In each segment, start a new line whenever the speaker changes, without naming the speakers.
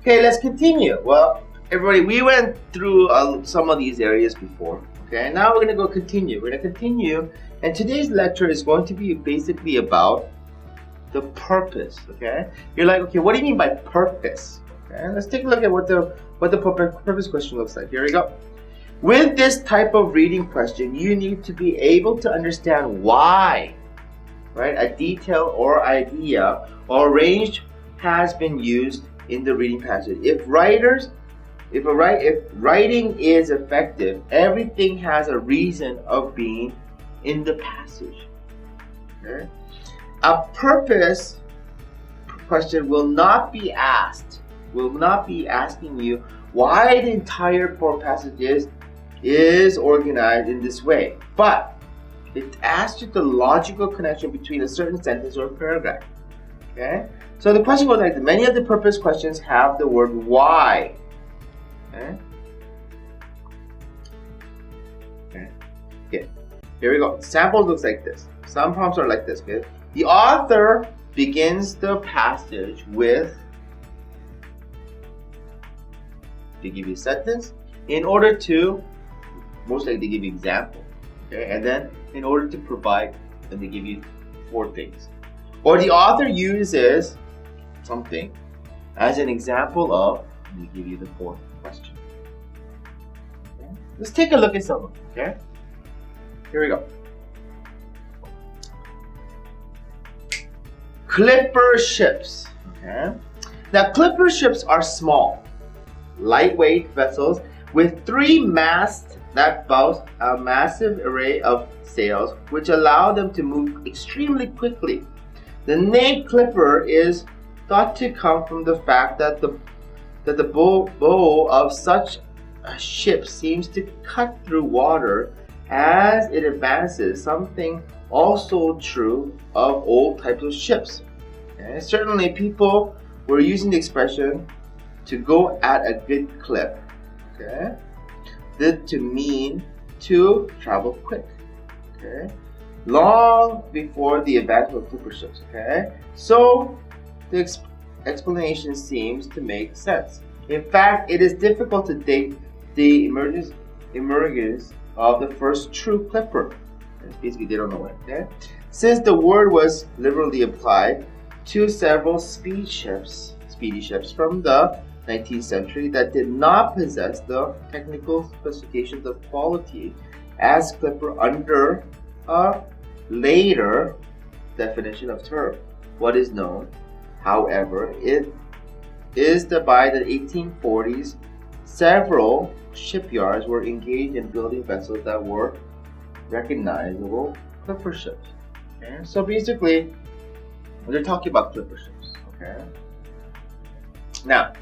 Okay, let's continue. Well, everybody, we went through some of these areas before. Okay, now we're going to go continue. We're going to continue, and today's lecture is going to be basically about the purpose. Okay, you're like, okay, what do you mean by purpose? Okay, let's take a look at what the purpose question looks like. Here we go. With this type of reading question, you need to be able to understand why, right? A detail or idea or range has been used in the reading passage. If writing is effective, everything has a reason of being in the passage. Okay? A purpose question will not be asking you why the entire core passage is organized in this way, but it asks you the logical connection between a certain sentence or paragraph. Okay? So the question goes like this. Many of the purpose questions have the word why. Okay? Okay. Here we go. Samples looks like this. Some prompts are like this. Okay? The author begins the passage with, they give you a sentence in order to, most likely they give you an example. Okay? And then in order to provide, then they give you 4 things. Or the author uses something as an example of, let me give you the 4th question. Okay. Let's take a look at some of them, okay? Here we go. Clipper ships, okay? Now clipper ships are small, lightweight vessels with 3 masts that boast a massive array of sails which allow them to move extremely quickly. The name clipper is thought to come from the fact that the bow of such a ship seems to cut through water as it advances, something also true of old types of ships. Okay? Certainly people were using the expression to go at a good clip. Okay? To mean to travel quick. Okay? Long before the advent of clipper ships. Okay? So the explanation seems to make sense. In fact, it is difficult to date the emergence of the first true clipper. Basically, they don't know it. Okay? Since the word was liberally applied to several speedy ships from the 19th century that did not possess the technical specifications of quality as clipper under a later definition of term. What is known, however, it is that by the 1840s, several shipyards were engaged in building vessels that were recognizable clipper ships. Okay? So basically, they're talking about clipper ships. Okay? Now,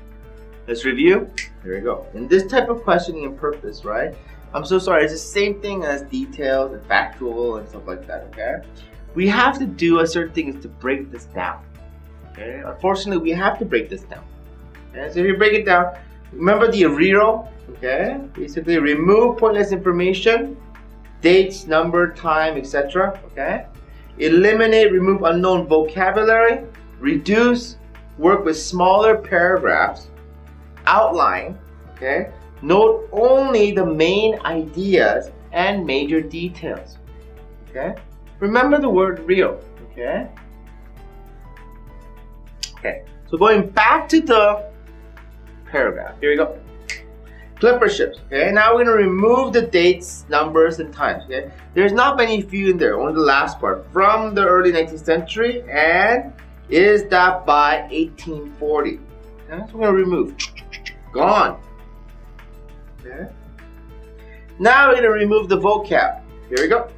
let's review. Here we go. In this type of questioning and purpose, right? I'm so sorry, it's the same thing as details and factual and stuff like that, okay? We have to do a certain thing is to break this down. Okay? Unfortunately, we have to break this down. Okay? So if you break it down, remember the RERO, okay? Basically, remove pointless information, dates, number, time, etc. Okay? Eliminate, remove unknown vocabulary, reduce, work with smaller paragraphs, outline, okay? Note only the main ideas and major details. Okay? Remember the word real. Okay? Okay. So going back to the paragraph. Here we go. Clipper ships. Okay. Now we're going to remove the dates, numbers, and times. Okay. There's not many few in there. Only the last part. From the early 19th century, and is that by 1840. Okay. So we're going to remove. Gone. Okay. Now we're going to remove the vocab. Here we go.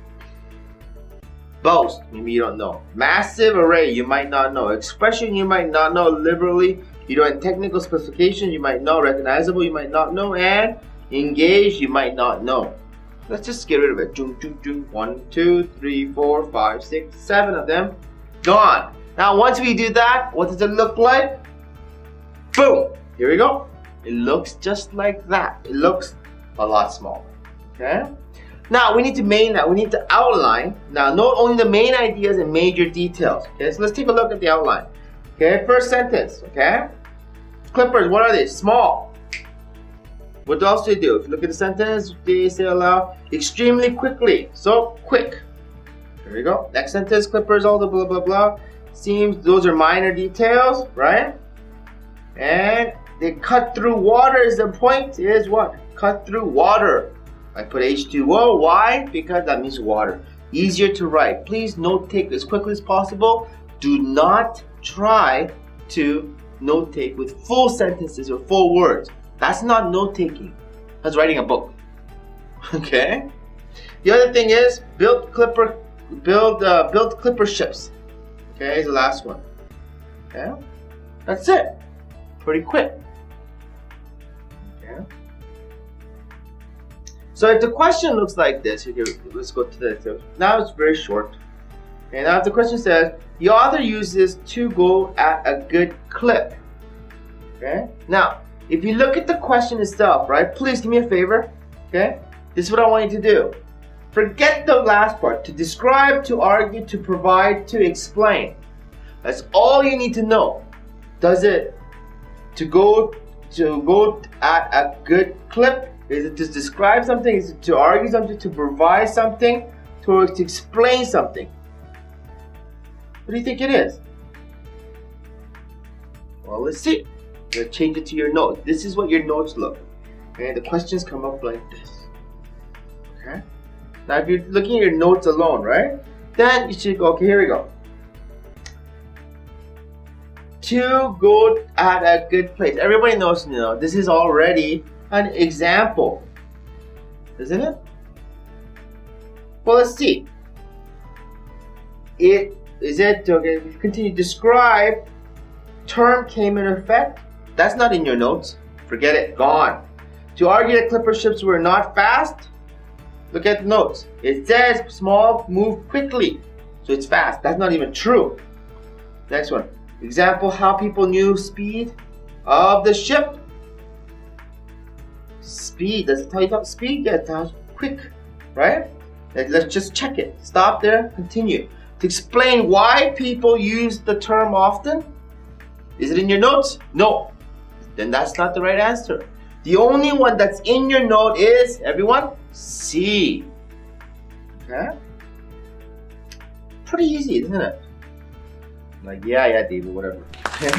Boast, maybe you don't know. Massive array, you might not know. Expression, you might not know. Liberally, you know. And technical specification, you might know. Recognizable, you might not know. And engaged, you might not know. Let's just get rid of it. 1, 2, 3, 4, 5, 6, 7 of them. Gone. Now once we do that, what does it look like? Boom. Here we go. It looks just like that. It looks a lot smaller. Okay? Now we need to outline. Now note only the main ideas and major details. Okay, so let's take a look at the outline. Okay, first sentence. Okay, Clippers, what are they? Small. What else do they do? If you look at the sentence, they say aloud, extremely quickly. So, quick. There we go. Next sentence, clippers, all the blah, blah, blah. Seems those are minor details, right? And they cut through water is the point is what? Cut through water. I put H2O. Why? Because that means water. Easier to write. Please note take as quickly as possible. Do not try to note take with full sentences or full words. That's not note taking. That's writing a book. Okay. The other thing is build clipper ships. Okay, is the last one. Okay, that's it. Pretty quick. Okay. So if the question looks like this, okay, let's go to the now it's very short. Okay, now if the question says the author uses to go at a good clip. Okay, now if you look at the question itself, right? Please do me a favor. Okay, this is what I want you to do. Forget the last part. To describe, to argue, to provide, to explain. That's all you need to know. Does it to go at a good clip? Is it to describe something? Is it to argue something? To provide something? To explain something? What do you think it is? Well, let's see. I'm going to change it to your notes. This is what your notes look. Okay, the questions come up like this. Okay. Now, if you're looking at your notes alone, right? Then you should go. Okay, here we go. To go at a good place. Everybody knows, this is already an example, isn't it? Well, let's see. Okay? If you continue to describe, term came in effect. That's not in your notes. Forget it. Gone. To argue that clipper ships were not fast. Look at the notes. It says small move quickly, so it's fast. That's not even true. Next one. Example: how people knew speed of the ship. Speed. Does it tell you about speed? Yeah, it tells quick, right? Let's just check it. Stop there. Continue. To explain why people use the term often. Is it in your notes? No. Then that's not the right answer. The only one that's in your note is, everyone, C. Okay? Pretty easy, isn't it? Like, yeah, David, whatever. Okay?